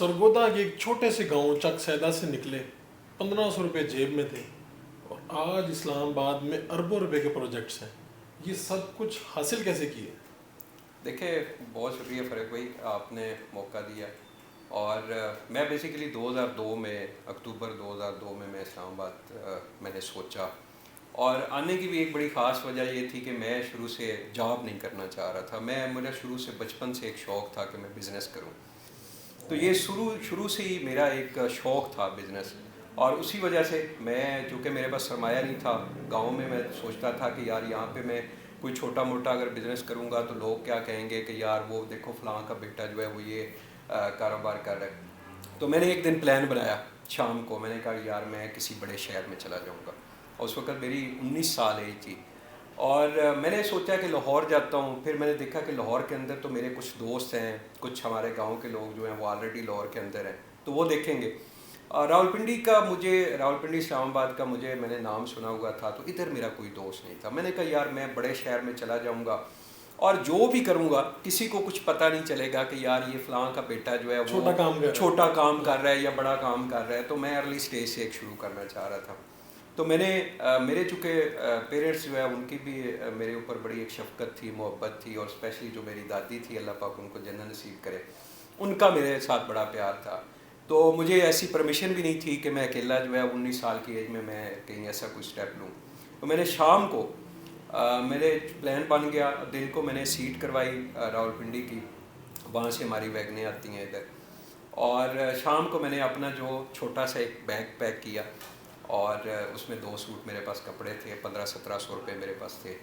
सरगोदा के एक छोटे से गांव चक सैदा से निकले, 1500 रुपये जेब में थे और आज इस्लामाबाद में अरबों रुपए के प्रोजेक्ट्स हैं। ये सब कुछ हासिल कैसे किए? देखिए, बहुत शुक्रिया फ़रीद भाई, आपने मौका दिया। और मैं बेसिकली 2002 में अक्टूबर 2002 में मैं इस्लामाबाद मैंने सोचा। और आने की भी एक बड़ी ख़ास वजह ये थी कि मैं शुरू से जॉब नहीं करना चाह रहा था। मेरा शुरू से बचपन से एक शौक़ था कि मैं बिज़नेस करूं। तो ये शुरू शुरू से ही मेरा एक शौक़ था बिज़नेस। और उसी वजह से मैं, चूँकि मेरे पास सरमाया नहीं था गांव में, मैं सोचता था कि यार यहाँ पे मैं कोई छोटा मोटा अगर बिज़नेस करूँगा तो लोग क्या कहेंगे कि यार वो देखो फ़लाँ का बेटा जो है वो ये कारोबार कर रहा है। तो मैंने एक दिन प्लान बनाया शाम को, मैंने कहा यार मैं किसी बड़े शहर में चला जाऊँगा। और उस वक़्त मेरी 19 साल एज थी। और मैंने सोचा कि लाहौर जाता हूँ। फिर मैंने देखा कि लाहौर के अंदर तो मेरे कुछ दोस्त हैं, कुछ हमारे गांव के लोग जो हैं वो ऑलरेडी लाहौर के अंदर हैं, तो वो देखेंगे। रावलपिंडी इस्लामाबाद का मैंने नाम सुना हुआ था, तो इधर मेरा कोई दोस्त नहीं था। मैंने कहा यार मैं बड़े शहर में चला जाऊँगा और जो भी करूँगा किसी को कुछ पता नहीं चलेगा कि यार ये फ़लाँ का बेटा जो है वो छोटा काम कर रहा है या बड़ा काम कर रहा है। तो मैं अर्ली स्टेज से एक शुरू करना चाह रहा था। तो मेरे चूँकि पेरेंट्स जो है उनकी भी मेरे ऊपर बड़ी एक शफ़क़त थी, मोहब्बत थी। और स्पेशली जो मेरी दादी थी, अल्लाह पाक उनको जन्नत नसीब करे, उनका मेरे साथ बड़ा प्यार था। तो मुझे ऐसी परमिशन भी नहीं थी कि मैं अकेला जो है 19 साल की एज में मैं कहीं ऐसा कोई स्टेप लूँ। तो मैंने शाम को मेरे प्लान बन गया, दिन को मैंने सीट करवाई रावलपिंडी की, वहाँ से हमारी वैगनें आती हैं इधर। और शाम को मैंने अपना जो छोटा सा एक बैग पैक किया और उसमें 2 सूट मेरे पास कपड़े थे, 1500-1700 रुपये मेरे पास थे।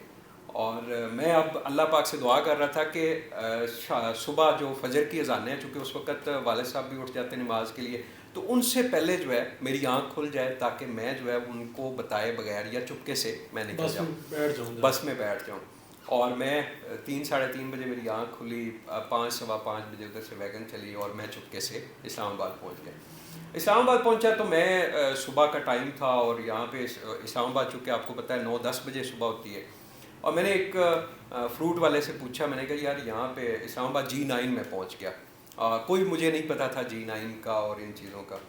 और मैं अब अल्लाह पाक से दुआ कर रहा था कि सुबह जो फजर की अज़ानें हैं, चूँकि उस वक़्त वालिद साहब भी उठ जाते हैं नमाज के लिए, तो उनसे पहले जो है मेरी आँख खुल जाए ताकि मैं जो है उनको बताए बगैर या चुपके से मैं निकल जाऊँ, बस में बैठ जाऊँ। और मैं 3-3:30 बजे मेरी आँख खुली, 5 सवा 5 बजे उधर से वैगन चली और मैं चुपके से इस्लामाबाद पहुँच गया। इस्लामाबाद पहुँचा तो मैं सुबह का टाइम था और यहाँ पे इस्लामाबाद चूँकि आपको पता है 9-10 बजे सुबह होती है। और मैंने एक फ्रूट वाले से पूछा, मैंने कहा यार यहाँ पे इस्लामाबाद G9 में पहुँच गया। कोई मुझे नहीं पता था G9 का और इन चीज़ों का।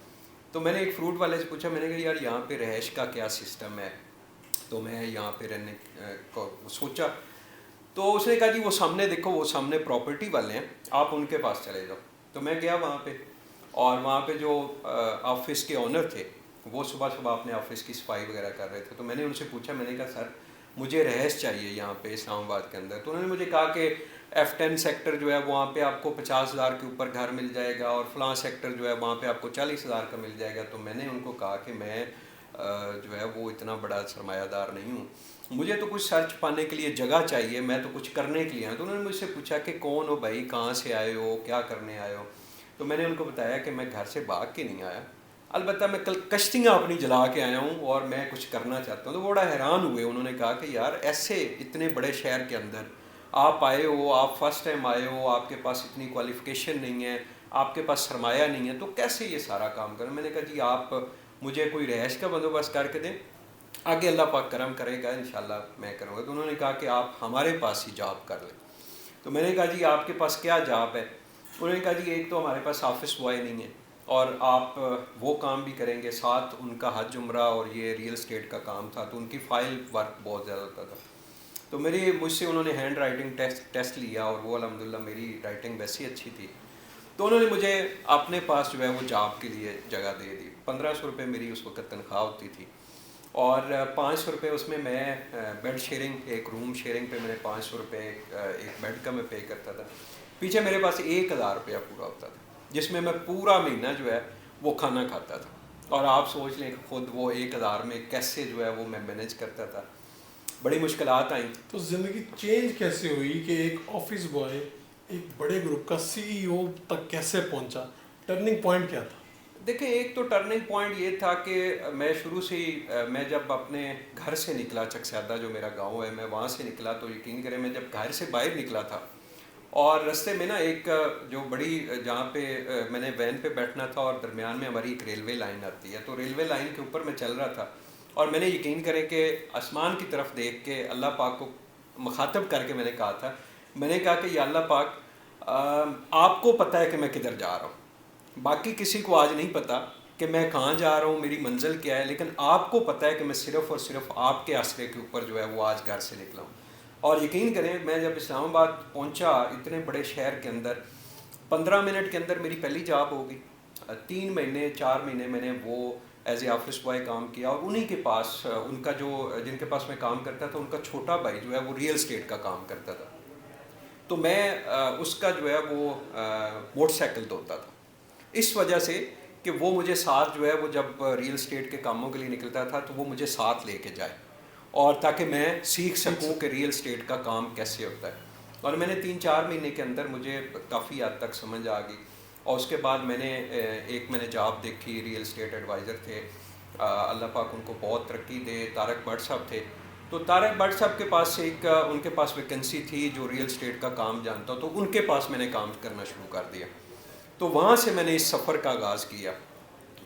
तो मैंने एक फ्रूट वाले से पूछा, मैंने कहा यार यहाँ पे रहायश का क्या सिस्टम है, तो मैं यहाँ पे रहने को सोचा। तो उसने कहा जी वो सामने देखो, वो सामने प्रॉपर्टी वाले हैं, आप उनके पास चले जाओ। तो मैं गया वहाँ पे, और वहाँ पे जो ऑफिस के ओनर थे वो सुबह सुबह अपने ऑफिस की सफाई वगैरह कर रहे थे। तो मैंने उनसे पूछा, मैंने कहा सर मुझे रहायश चाहिए यहाँ पे इस्लामाबाद के अंदर। तो उन्होंने मुझे कहा कि F10 सेक्टर जो है वहाँ पे आपको 50,000 के ऊपर घर मिल जाएगा और फलां सेक्टर जो है वहाँ पे आपको 40,000 का मिल जाएगा। तो मैंने उनको कहा कि मैं जो है वो इतना बड़ा सरमायादार नहीं हूँ, मुझे तो कुछ सर्च पाने के लिए जगह चाहिए, मैं तो कुछ करने के लिए आया। तो उन्होंने मुझसे पूछा कि कौन हो भाई, कहाँ से आए हो, क्या करने आए हो। तो मैंने उनको बताया कि मैं घर से भाग के नहीं आया, अलबत्ता मैं कल कश्तियाँ अपनी जला के आया हूँ और मैं कुछ करना चाहता हूँ। तो वो बड़ा हैरान हुए, उन्होंने कहा कि यार ऐसे इतने बड़े शहर के अंदर आप आए हो, आप फर्स्ट टाइम आए हो, आपके पास इतनी क्वालिफ़िकेशन नहीं है, आपके पास सरमाया नहीं है, तो कैसे ये सारा काम करें। मैंने कहा जी आप मुझे कोई रहायश का बंदोबस्त करके दें, आगे अल्लाह पाक करम करेगा, इंशाल्लाह मैं करूँगा। तो उन्होंने कहा कि आप हमारे पास ही जॉब कर लें। तो मैंने कहा जी आपके पास क्या जॉब है। उन्होंने कहा जी एक तो हमारे पास ऑफिस बॉय नहीं है और आप वो काम भी करेंगे, साथ उनका हज उम्रा और ये रियल एस्टेट का काम था, तो उनकी फ़ाइल वर्क बहुत ज़्यादा होता था। तो मुझसे उन्होंने हैंड राइटिंग टेस्ट लिया और वो अल्हम्दुलिल्लाह मेरी राइटिंग वैसी अच्छी थी। तो उन्होंने मुझे अपने पास जो है वो जॉब के लिए जगह दे दी। 1500 रुपये मेरी उस वक्त तनख्वाह होती थी और 500 रुपये उसमें मैं बेड शेयरिंग, एक रूम शेयरिंग पे मैंने 500 रुपये एक बेड का मैं पे करता था। पीछे मेरे पास 1000 रुपया पूरा होता था, जिसमें मैं पूरा महीना जो है वो खाना खाता था। और आप सोच लें खुद वो 1000 में कैसे जो है वो मैं मैनेज करता था, बड़ी मुश्किलात आई। तो ज़िंदगी चेंज कैसे हुई कि एक ऑफिस बॉय एक बड़े ग्रुप का CEO तक कैसे पहुंचा? टर्निंग पॉइंट क्या था? देखिए, एक तो टर्निंग पॉइंट ये था कि मैं शुरू से ही मैं जब अपने घर से निकला, चकसैदा जो मेरा गांव है, मैं वहाँ से निकला, तो यकीन करें मैं जब घर से बाहर निकला था और रास्ते में ना एक जो बड़ी जहाँ पे मैंने वैन पे बैठना था और दरमियान में हमारी एक रेलवे लाइन आती है, तो रेलवे लाइन के ऊपर मैं चल रहा था और मैंने यकीन करें कि आसमान की तरफ देख के अल्लाह पाक को मुखातब करके मैंने कहा था, मैंने कहा कि या अल्लाह पाक आपको पता है कि मैं किधर जा रहा हूँ, बाकी किसी को आज नहीं पता कि मैं कहाँ जा रहा हूँ, मेरी मंजिल क्या है, लेकिन आपको पता है कि मैं सिर्फ़ और सिर्फ आपके आसरे के ऊपर जो है वो आज घर से निकला हूँ। और यकीन करें, मैं जब इस्लामाबाद पहुँचा, इतने बड़े शहर के अंदर, 15 मिनट के अंदर मेरी पहली जॉब हो गई। 3 महीने 4 महीने मैंने वो एज ए ऑफिस बॉय काम किया, और उन्हीं के पास उनका जो जिनके पास मैं काम करता था, उनका छोटा भाई जो है वो रियल स्टेट का काम करता था। तो मैं उसका जो है वो मोटरसाइकिल धोता था, इस वजह से कि वो मुझे साथ जो है वो जब रियल स्टेट के कामों के लिए निकलता था तो वो मुझे साथ लेके जाए, और ताकि मैं सीख सकूं कि रियल स्टेट का काम कैसे होता है। और मैंने 3-4 महीने के अंदर मुझे काफ़ी हद तक समझ आ गई। और उसके बाद मैंने जॉब देखी, रियल स्टेट एडवाइज़र थे, अल्लाह पाक उनको बहुत तरक्की दे, तारक भट्ट साहब थे। तो तारक भट्ट साहब के पास से उनके पास वैकेंसी थी जो रियल स्टेट का काम जानता, तो उनके पास मैंने काम करना शुरू कर दिया। तो वहाँ से मैंने इस सफ़र का आगाज़ किया,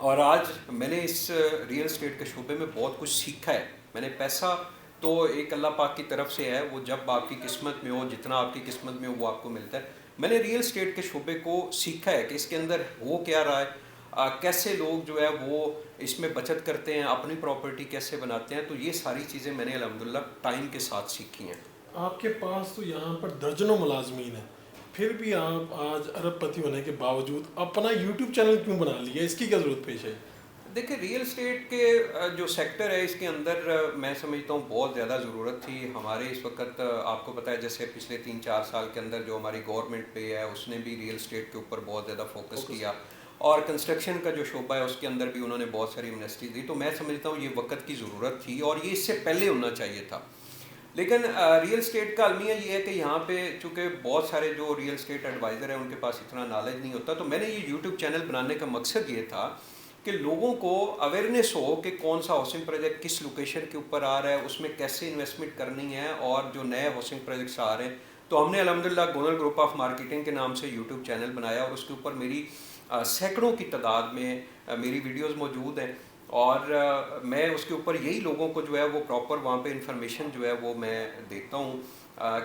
और आज मैंने इस रियल स्टेट के शोबे में बहुत कुछ सीखा है। मैंने पैसा तो एक अल्लाह पाक की तरफ से है, वो जब आपकी किस्मत में हो, जितना आपकी किस्मत में हो वो आपको मिलता है। मैंने रियल स्टेट के शोबे को सीखा है कि इसके अंदर हो क्या रहा है, कैसे लोग जो है वो इसमें बचत करते हैं, अपनी प्रॉपर्टी कैसे बनाते हैं। तो ये सारी चीज़ें मैंने अल्हम्दुलिल्लाह टाइम के साथ सीखी हैं। आपके पास तो यहाँ पर दर्जनों मुलाजमीन हैं, फिर भी आप आज अरबपति होने के बावजूद अपना यूट्यूब चैनल क्यों बना लिया? इसकी क्या ज़रूरत पेश है? देखिए, रियल स्टेट के जो सेक्टर है इसके अंदर मैं समझता हूँ बहुत ज़्यादा ज़रूरत थी हमारे इस वक्त। आपको पता है जैसे पिछले 3-4 साल के अंदर जो हमारी गवर्नमेंट पे है उसने भी रियल स्टेट के ऊपर बहुत ज़्यादा फोकस किया, और कंस्ट्रक्शन का जो शोबा है उसके अंदर भी उन्होंने बहुत सारी इन्वेस्टी दी। तो मैं समझता हूँ ये वक्त की ज़रूरत थी, और ये इससे पहले होना चाहिए था। लेकिन रियल स्टेट का अलमिया ये है कि यहाँ पे चूँकि बहुत सारे जो रियल स्टेट एडवाइज़र हैं उनके पास इतना नॉलेज नहीं होता। तो मैंने ये यूट्यूब चैनल बनाने का मकसद ये था कि लोगों को अवेयरनेस हो कि कौन सा हाउसिंग प्रोजेक्ट किस लोकेशन के ऊपर आ रहा है, उसमें कैसे इन्वेस्टमेंट करनी है, और जो नए हाउसिंग प्रोजेक्ट्स आ रहे हैं। तो हमने अल्हम्दुलिल्लाह गोनल ग्रुप ऑफ मार्केटिंग के नाम से यूट्यूब चैनल बनाया, और उसके ऊपर मेरी सैकड़ों की तादाद में मेरी वीडियोस मौजूद हैं। और मैं उसके ऊपर यही लोगों को जो है वो प्रॉपर वहाँ पे इंफॉर्मेशन जो है वो मैं देता हूँ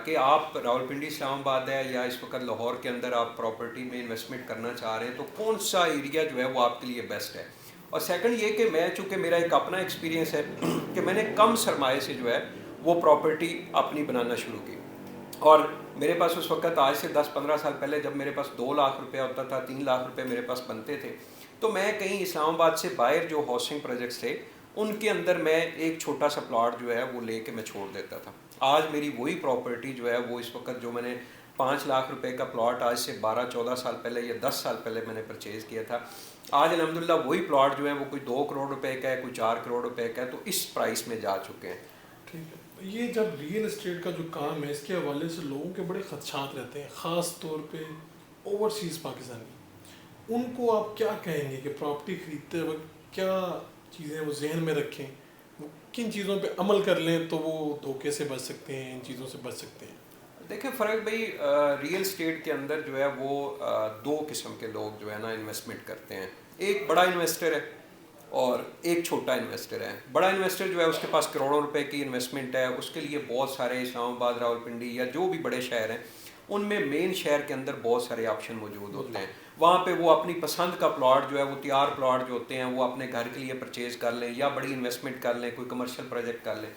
कि आप रावलपिंडी इस्लामाबाद है या इस वक्त लाहौर के अंदर आप प्रॉपर्टी में इन्वेस्टमेंट करना चाह रहे हैं तो कौन सा एरिया जो है वो आपके लिए बेस्ट है। और सेकंड ये कि मैं चूँकि मेरा एक अपना एक्सपीरियंस है कि मैंने कम सरमाए से जो है वो प्रॉपर्टी अपनी बनाना शुरू की। और मेरे पास उस वक्त आज से 10-15 साल पहले जब मेरे पास 2 लाख रुपया होता था, 3 लाख रुपए मेरे पास बनते थे, तो मैं कहीं इस्लामाबाद से बाहर जो हाउसिंग प्रोजेक्ट्स थे उनके अंदर मैं एक छोटा सा प्लॉट जो है वो लेके मैं छोड़ देता था। आज मेरी वही प्रॉपर्टी जो है वो इस वक्त जो मैंने 5 लाख रुपए का प्लॉट आज से 12-14 साल पहले या 10 साल पहले मैंने परचेज़ किया था, आज अल्हम्दुलिल्लाह वही प्लॉट जो है वो कोई 2 करोड़ रुपए का है, कोई 4 करोड़ रुपए का है। तो इस प्राइस में जा चुके हैं। ठीक है, तो ये जब रियल इस्टेट का जो काम है इसके हवाले से लोगों के बड़े खदशात रहते हैं, ख़ास तौर पे ओवरसीज़ पाकिस्तानी, उनको आप क्या कहेंगे कि प्रॉपर्टी खरीदते वक्त क्या चीज़ें वो जहन में रखें, वो किन चीज़ों पे अमल कर लें तो वो धोखे से बच सकते हैं, इन चीज़ों से बच सकते हैं? देखिए फ़र्क भाई, रियल स्टेट के अंदर जो है वो 2 किस्म के लोग जो है ना इन्वेस्टमेंट करते हैं। एक बड़ा इन्वेस्टर है और एक छोटा इन्वेस्टर है। बड़ा इन्वेस्टर जो है उसके पास करोड़ों रुपए की इन्वेस्टमेंट है, उसके लिए बहुत सारे इस्लामाबाद, रावलपिंडी या जो भी बड़े शहर हैं उनमें मेन शहर के अंदर बहुत सारे ऑप्शन मौजूद होते हैं। वहाँ पे वो अपनी पसंद का प्लॉट जो है वो तैयार प्लॉट जो होते हैं वो अपने घर के लिए परचेज़ कर लें या बड़ी इन्वेस्टमेंट कर लें, कोई कमर्शियल प्रोजेक्ट कर लें।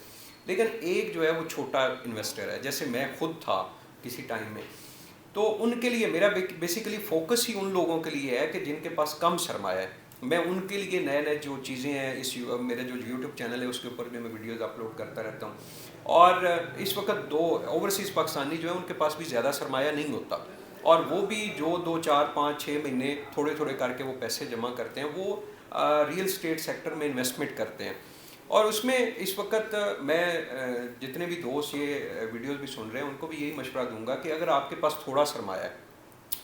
लेकिन एक जो है वो छोटा इन्वेस्टर है, जैसे मैं खुद था किसी टाइम में, तो उनके लिए मेरा बेसिकली फोकस ही उन लोगों के लिए है कि जिनके पास कम सरमाया है। मैं उनके लिए नए नए जो चीज़ें हैं मेरे जो यूट्यूब चैनल है उसके ऊपर भी मैं वीडियोस अपलोड करता रहता हूँ। और इस वक्त 2 ओवरसीज़ पाकिस्तानी जो है उनके पास भी ज़्यादा सरमाया नहीं होता, और वो भी जो 2-4-5-6 महीने थोड़े थोड़े करके वो पैसे जमा करते हैं, वो रियल स्टेट सेक्टर में इन्वेस्टमेंट करते हैं। और उसमें इस वक्त मैं जितने भी दोस्त ये वीडियोस भी सुन रहे हैं उनको भी यही मशवरा दूंगा कि अगर आपके पास थोड़ा सरमाया है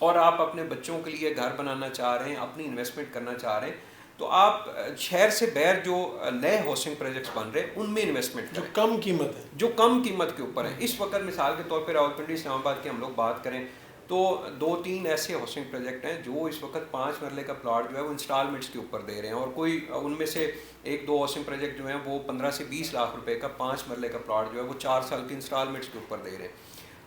और आप अपने बच्चों के लिए घर बनाना चाह रहे हैं, अपनी इन्वेस्टमेंट करना चाह रहे हैं, तो आप शहर से बाहर जो नए हाउसिंग प्रोजेक्ट्स बन रहे हैं उनमें इन्वेस्टमेंट जो करें, कम कीमत है, जो कम कीमत के ऊपर है। इस वक्त मिसाल के तौर पर रावलपिंडी इस्लामाबाद की हम लोग बात करें तो 2-3 ऐसे हाउसिंग प्रोजेक्ट हैं जो इस वक्त 5 मरले का प्लॉट जो है वो इंस्टॉलमेंट्स के ऊपर दे रहे हैं, और कोई उनमें से 1-2 हाउसिंग प्रोजेक्ट जो हैं वो 15 से 20 लाख रुपए का 5 मरले का प्लॉट जो है वो 4 साल की इंस्टॉलमेंट्स के ऊपर दे रहे हैं।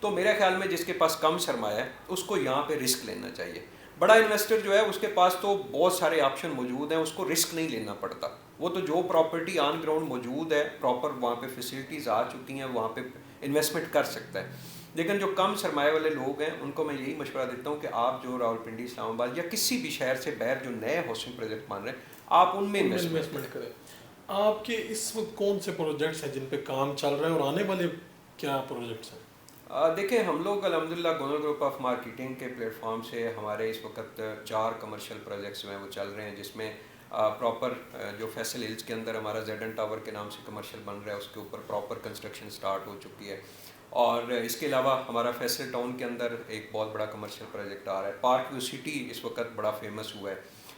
तो मेरे ख्याल में जिसके पास कम सरमाया है उसको यहाँ पे रिस्क लेना चाहिए। बड़ा इन्वेस्टर जो है उसके पास तो बहुत सारे ऑप्शन मौजूद हैं, उसको रिस्क नहीं लेना पड़ता। वो तो जो प्रॉपर्टी ऑन ग्राउंड मौजूद है, प्रॉपर वहाँ पे फैसिलिटीज़ आ चुकी हैं, वहाँ पे इन्वेस्टमेंट कर सकता है। लेकिन जो कम सरमाए वाले लोग हैं उनको मैं यही मशवरा देता हूँ कि आप जो रावलपिंडी, इस्लामाबाद या किसी भी शहर से बाहर जो नए हाउसिंग प्रोजेक्ट बन रहे हैं, आप उनमें इन्वेस्टमेंट करें। आपके इस वक्त कौन से प्रोजेक्ट्स हैं जिन पे काम चल रहा है और आने वाले क्या प्रोजेक्ट्स हैं? देखिए, हम लोग अल्हम्दुलिल्लाह गोनल ग्रुप ऑफ मार्केटिंग के प्लेटफॉर्म से हमारे इस वक्त 4 कमर्शियल प्रोजेक्ट्स जो हैं वो चल रहे हैं, जिसमें प्रॉपर जो फैसल हिल्स के अंदर हमारा जेडन टावर के नाम से कमर्शियल बन रहा है, उसके ऊपर प्रॉपर कंस्ट्रक्शन स्टार्ट हो चुकी है। और इसके अलावा हमारा फैसल टाउन के अंदर एक बहुत बड़ा कमर्शियल प्रोजेक्ट आ रहा है। पार्क व्यू सिटी इस वक्त बड़ा फेमस हुआ है,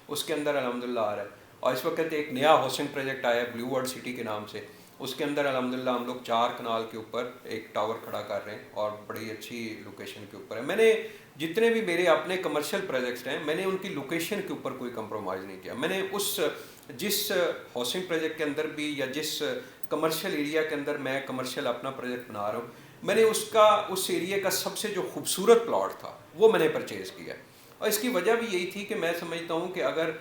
उसके अंदर अल्हम्दुलिल्लाह आ रहा है। और इस वक्त एक नया हाउसिंग प्रोजेक्ट आया है ब्लू वर्ल्ड सिटी के नाम से, उसके अंदर अल्हम्दुलिल्लाह हम लोग 4 कनाल के ऊपर एक टावर खड़ा कर रहे हैं और बड़ी अच्छी लोकेशन के ऊपर है। मैंने जितने भी मेरे अपने कमर्शियल प्रोजेक्ट्स हैं, मैंने उनकी लोकेशन के ऊपर कोई कंप्रोमाइज़ नहीं किया। मैंने जिस हाउसिंग प्रोजेक्ट के अंदर भी या जिस कमर्शियल एरिया के अंदर मैं कमर्शियल अपना प्रोजेक्ट बना रहा हूँ, मैंने उस एरिया का सबसे जो खूबसूरत प्लॉट था वो मैंने परचेज़ किया। और इसकी वजह भी यही थी कि मैं समझता हूँ कि अगर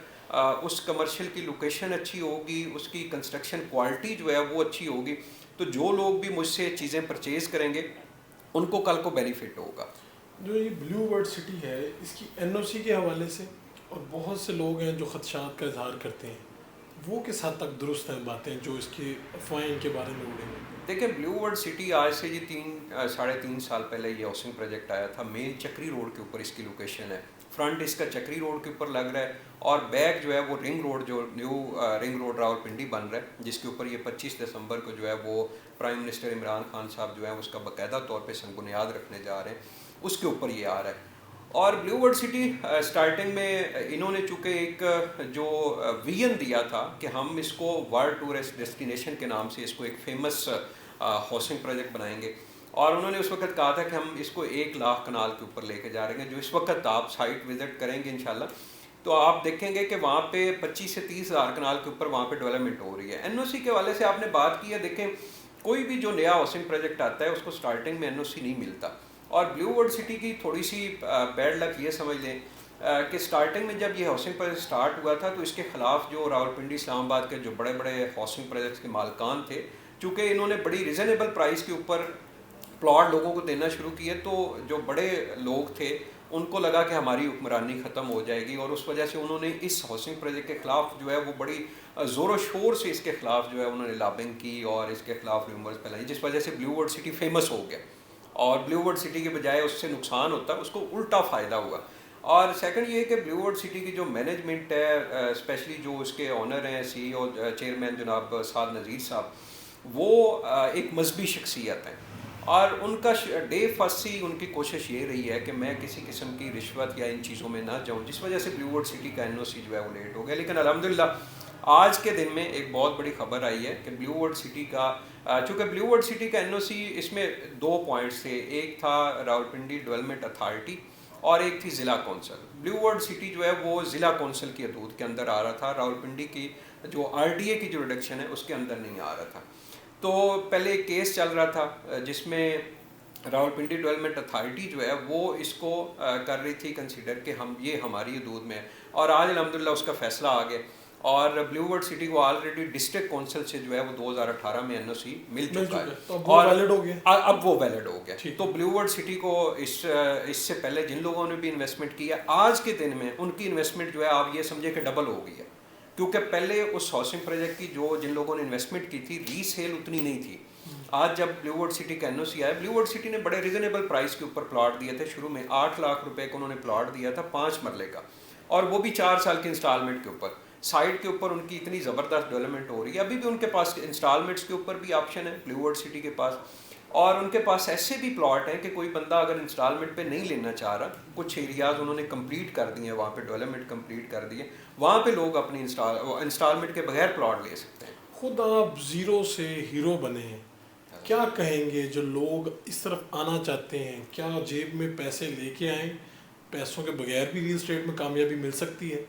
उस कमर्शियल की लोकेशन अच्छी होगी, उसकी कंस्ट्रक्शन क्वालिटी जो है वो अच्छी होगी, तो जो लोग भी मुझसे चीज़ें परचेज़ करेंगे उनको कल को बेनिफिट होगा। जो ये ब्लू वर्ल्ड सिटी है, इसकी एनओसी के हवाले से और बहुत से लोग हैं जो खदशात का इजहार करते हैं, वो किस हद तक दुरुस्त हैं बातें जो इसकी अफवाहें इनके बारे में उड़ेंगे? देखिए, ब्लू वर्ल्ड सिटी आज से जी 3 साढ़े 3 साल पहले ये हाउसिंग प्रोजेक्ट आया था। मेन चक्री रोड के ऊपर इसकी लोकेशन है। फ्रंट इसका चक्री रोड के ऊपर लग रहा है और बैक जो है वो रिंग रोड, जो न्यू रिंग रोड रावलपिंडी बन रहा है, जिसके ऊपर ये 25 दिसंबर को जो है वो प्राइम मिनिस्टर इमरान खान साहब जो है उसका बाकायदा तौर पे संग-बुनियाद रखने जा रहे हैं, उसके ऊपर ये आ रहा है। और ब्लू वर्ल्ड सिटी स्टार्टिंग में इन्होंने चूँकि एक जो विजन दिया था कि हम इसको वर्ल्ड टूरिस्ट डेस्टिनेशन के नाम से इसको एक फेमस हाउसिंग प्रोजेक्ट बनाएंगे, और उन्होंने उस वक्त कहा था कि हम इसको 1 लाख कनाल के ऊपर लेके जा रहे हैं। जो इस वक्त आप साइट विज़िट करेंगे इंशाल्लाह, तो आप देखेंगे कि वहाँ पे 25 से 30 हज़ार कनाल के ऊपर वहाँ पे डेवलपमेंट हो रही है। एनओसी के वाले से आपने बात की है, देखें कोई भी जो नया हाउसिंग प्रोजेक्ट आता है उसको स्टार्टिंग में एनओसी नहीं मिलता। और ब्लू वर्ल्ड सिटी की थोड़ी सी बैड लक ये समझ लें कि स्टार्टिंग में जब ये हाउसिंग प्रोजेक्ट स्टार्ट हुआ था तो इसके ख़िलाफ़ जो रावलपिंडी, इस्लामाबाद के जो बड़े बड़े हाउसिंग प्रोजेक्ट्स के मालकान थे, चूँकि इन्होंने बड़ी रिजनेबल प्राइस के ऊपर प्लॉट लोगों को देना शुरू किए, तो जो बड़े लोग थे उनको लगा कि हमारी हुक्मरानी ख़त्म हो जाएगी, और उस वजह से उन्होंने इस हाउसिंग प्रोजेक्ट के ख़िलाफ़ जो है वो बड़ी ज़ोर शोर से इसके ख़िलाफ़ जो है उन्होंने लॉबिंग की और इसके ख़िलाफ़ रूमर्स फैलाई, जिस वजह से ब्लू वर्ल्ड सिटी फेमस हो गया। और ब्लू वर्ल्ड सिटी के बजाय उससे नुकसान होता, उसको उल्टा फ़ायदा हुआ। और सेकंड ये कि ब्लू वर्ल्ड सिटी की जो मैनेजमेंट है, स्पेशली जो उसके ऑनर हैं, CEO चेयरमैन जनाब साद नज़ीर साहब, वो एक मजहबी शख्सियत हैं, और उनका डे फर्स्ट ही उनकी कोशिश ये रही है कि मैं किसी किस्म की रिश्वत या इन चीज़ों में ना जाऊं, जिस वजह से ब्लू वर्ल्ड सिटी का एनओसी जो है वो लेट हो गया। लेकिन अल्हम्दुलिल्लाह आज के दिन में एक बहुत बड़ी खबर आई है कि ब्लू वर्ल्ड सिटी का, चूँकि ब्लू वर्ल्ड सिटी का एनओसी, इसमें 2 पॉइंट्स थे, एक था रावलपिंडी डेवलपमेंट अथॉरिटी और एक थी ज़िला कौंसल। ब्लू वर्ल्ड सिटी जो है वो ज़िला कौंसल की हदूद के अंदर आ रहा था, रावलपिंडी की जो RDA की जो रिडक्शन है उसके अंदर नहीं आ रहा था। तो पहले एक केस चल रहा था जिसमें रावलपिंडी डेवलपमेंट अथॉरिटी जो है वो इसको कर रही थी कंसीडर कि हम ये हमारी हदूद में है, और आज अल्हम्दुलिल्लाह उसका फ़ैसला आ गया, और ब्लू वर्ल्ड सिटी को ऑलरेडी डिस्ट्रिक्ट कौंसिल से जो है वो 2018 में एनओसी मिल चुका है, तो और वैलिड हो गया। अब वो वैलिड हो गया। तो ब्लू वर्ल्ड सिटी को इससे पहले जिन लोगों ने भी इन्वेस्टमेंट किया, आज के दिन में उनकी इन्वेस्टमेंट जो है आप ये समझे कि डबल हो गई है, क्योंकि पहले उस हाउसिंग प्रोजेक्ट की जो जिन लोगों ने इन्वेस्टमेंट की थी, रीसेल उतनी नहीं थी। आज जब ब्लू वर्ल्ड सिटी का एनओसी आया, ब्लू वर्ल्ड सिटी ने बड़े रिजनेबल प्राइस के ऊपर प्लॉट दिए थे। शुरू में 8 लाख रुपए को उन्होंने प्लॉट दिया था 5 मरले का, और वो भी 4 साल के इंस्टॉलमेंट के ऊपर। साइड के ऊपर उनकी इतनी ज़बरदस्त डेवलपमेंट हो रही है, अभी भी उनके पास इंस्टॉलमेंट्स के ऊपर भी ऑप्शन है ब्लू वर्ल्ड सिटी के पास, और उनके पास ऐसे भी प्लॉट हैं कि कोई बंदा अगर इंस्टॉलमेंट पे नहीं लेना चाह रहा, कुछ एरियाज़ उन्होंने कंप्लीट कर दिए हैं, वहाँ पे डेवलपमेंट कंप्लीट कर दिए, वहाँ पे लोग अपनी इंस्टॉलमेंट के बगैर प्लॉट ले सकते हैं। खुद आप ज़ीरो से हीरो बने हैं, क्या कहेंगे जो लोग इस तरफ आना चाहते हैं? क्या जेब में पैसे लेके आएँ, पैसों के बगैर भी रियल एस्टेट में कामयाबी मिल सकती है?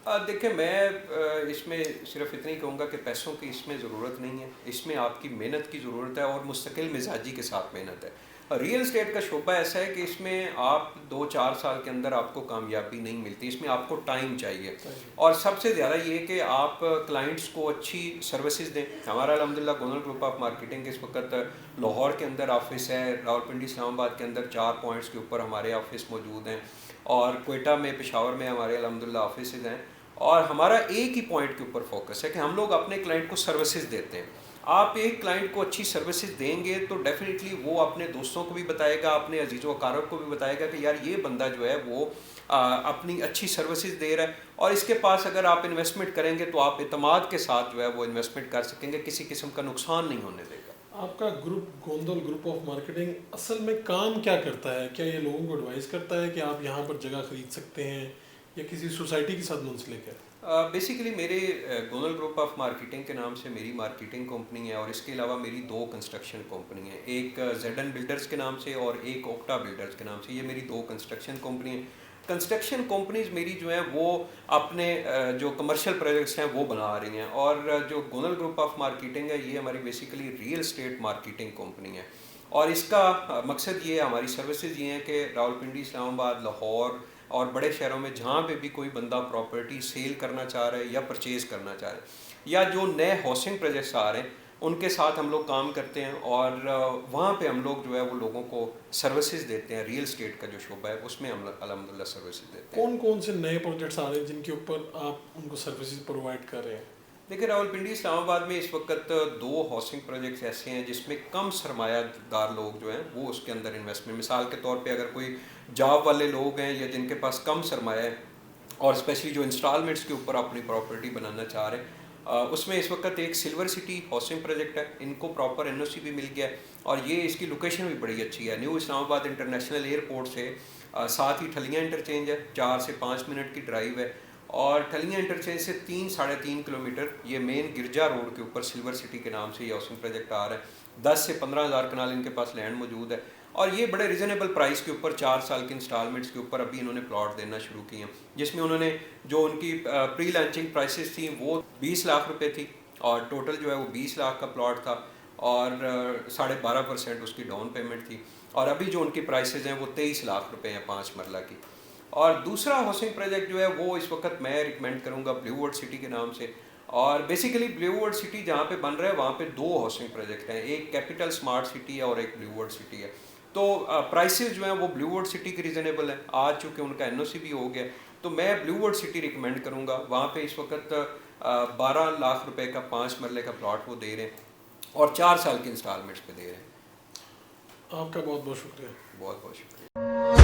देखिए मैं इसमें सिर्फ इतना ही कहूँगा कि पैसों की इसमें ज़रूरत नहीं है, इसमें आपकी मेहनत की ज़रूरत है और मुस्तकिल मिजाजी के साथ मेहनत है। रियल एस्टेट का शोबा ऐसा है कि इसमें आप 2-4 साल के अंदर आपको कामयाबी नहीं मिलती, इसमें आपको टाइम चाहिए। और सबसे ज़्यादा ये कि आप क्लाइंट्स को अच्छी सर्विसेज दें। हमारा अल्हम्दुलिल्लाह गोनल ग्रुप ऑफ मार्केटिंग इस वक्त लाहौर के अंदर ऑफिस है, रावलपिंडी इस्लामाबाद के अंदर 4 पॉइंट्स के ऊपर हमारे ऑफिस मौजूद हैं, और कोयटा में, पेशावर में हमारे अल्हम्दुलिल्लाह ऑफिस हैं। और हमारा एक ही पॉइंट के ऊपर फोकस है कि हम लोग अपने क्लाइंट को सर्विसेज देते हैं। आप एक क्लाइंट को अच्छी सर्विसेज देंगे तो डेफिनेटली वो अपने दोस्तों को भी बताएगा, अपने अजीज़ो अकारब को भी बताएगा कि यार ये बंदा जो है वो अपनी अच्छी सर्विसेज दे रहा है, और इसके पास अगर आप इन्वेस्टमेंट करेंगे तो आप इतमाद के साथ जो है वो इन्वेस्टमेंट कर सकेंगे, किसी किस्म का नुकसान नहीं होने देगा। आपका group Gondal group of marketing असल में काम क्या करता है? क्या ये लोगों को एडवाइस करता है कि आप यहाँ पर जगह खरीद सकते हैं, या किसी सोसाइटी के साथ मुंसलिक है? बेसिकली मेरे गोनल ग्रुप ऑफ मार्केटिंग के नाम से मेरी मार्केटिंग कंपनी है, और इसके अलावा मेरी 2 कंस्ट्रक्शन कंपनी है, एक जेडन बिल्डर्स के नाम से और एक ओक्टा बिल्डर्स के नाम से। ये मेरी 2 कंस्ट्रक्शन कंपनी है। कंस्ट्रक्शन कंपनीज मेरी जो है वो अपने जो कमर्शियल प्रोजेक्ट्स हैं वो बना रही हैं, और जो गोनल ग्रुप ऑफ मार्केटिंग है ये हमारी basically real estate marketing company है। और इसका मकसद ये है, हमारी सर्विसेज ये हैं कि रावलपिंडी, इस्लामाबाद, लाहौर और बड़े शहरों में जहाँ पे भी कोई बंदा प्रॉपर्टी सेल करना चाह रहा है या परचेज़ करना चाह रहा है, या जो नए हाउसिंग प्रोजेक्ट्स आ रहे हैं उनके साथ हम लोग काम करते हैं, और वहाँ पे हम लोग जो है वो लोगों को सर्विसेज देते हैं। रियल एस्टेट का जो शोबा है उसमें हम अल्हम्दुलिल्लाह सर्विसेज देते हैं। कौन कौन से नए प्रोजेक्ट्स आ रहे हैं जिनके ऊपर आप उनको सर्विसेज प्रोवाइड कर रहे हैं? देखिए रावलपिंडी, इस्लामाबाद में इस वक्त 2 हाउसिंग प्रोजेक्ट्स ऐसे हैं जिसमें कम सरमायादार लोग जो हैं वो उसके अंदर इन्वेस्टमेंट, मिसाल के तौर पे अगर कोई जॉब वाले लोग हैं या जिनके पास कम सरमाया है, और स्पेशली जो इंस्टॉलमेंट्स के ऊपर अपनी प्रॉपर्टी बनाना चाह रहे हैं, उसमें इस वक्त एक सिल्वर सिटी हाउसिंग प्रोजेक्ट है। इनको प्रॉपर एनओसी भी मिल गया है, और ये इसकी लोकेशन भी बड़ी अच्छी है। न्यू इस्लामाबाद इंटरनेशनल एयरपोर्ट से साथ ही ठलियाँ इंटरचेंज है, 4 से 5 मिनट की ड्राइव है, और ठलियाँ इंटरचेंज से 3-3.5 किलोमीटर ये मेन गिरजा रोड के ऊपर सिल्वर सिटी के नाम से ये हाउसिंग प्रोजेक्ट आ रहा है। 10 से 15 हज़ार कनाल इनके पास लैंड मौजूद है, और ये बड़े रिजनेबल प्राइस के ऊपर 4 साल के इंस्टॉलमेंट्स के ऊपर अभी इन्होंने प्लॉट देना शुरू किए हैं, जिसमें उन्होंने जो उनकी प्री लॉन्चिंग प्राइसेस थी वो 20 लाख रुपए थी, और टोटल जो है वो 20 लाख का प्लॉट था, और 12.5% उसकी डाउन पेमेंट थी, और अभी जो उनकी प्राइसेस हैं वो 23 लाख रुपए हैं 5 मरला की। और दूसरा हाउसिंग प्रोजेक्ट जो है वो इस वक्त मैं रिकमेंड करूँगा ब्लूवर्ड सिटी के नाम से। और बेसिकली ब्लूवर्ड सिटी जहाँ पे बन रहा है वहाँ पे 2 हाउसिंग प्रोजेक्ट हैं, एक कैपिटल स्मार्ट सिटी है और एक ब्लूवर्ड सिटी है। तो प्राइसेस जो हैं वो ब्लूवर्ड सिटी की रिजनेबल है, आज चूँकि उनका एनओसी भी हो गया, तो मैं ब्लूवर्ड सिटी रिकमेंड करूँगा। वहाँ पे इस वक्त 12 लाख रुपए का 5 मरले का प्लॉट वो दे रहे हैं, और 4 साल के इंस्टॉलमेंट्स पे दे रहे हैं। आपका बहुत बहुत शुक्रिया। बहुत बहुत शुक्रिया।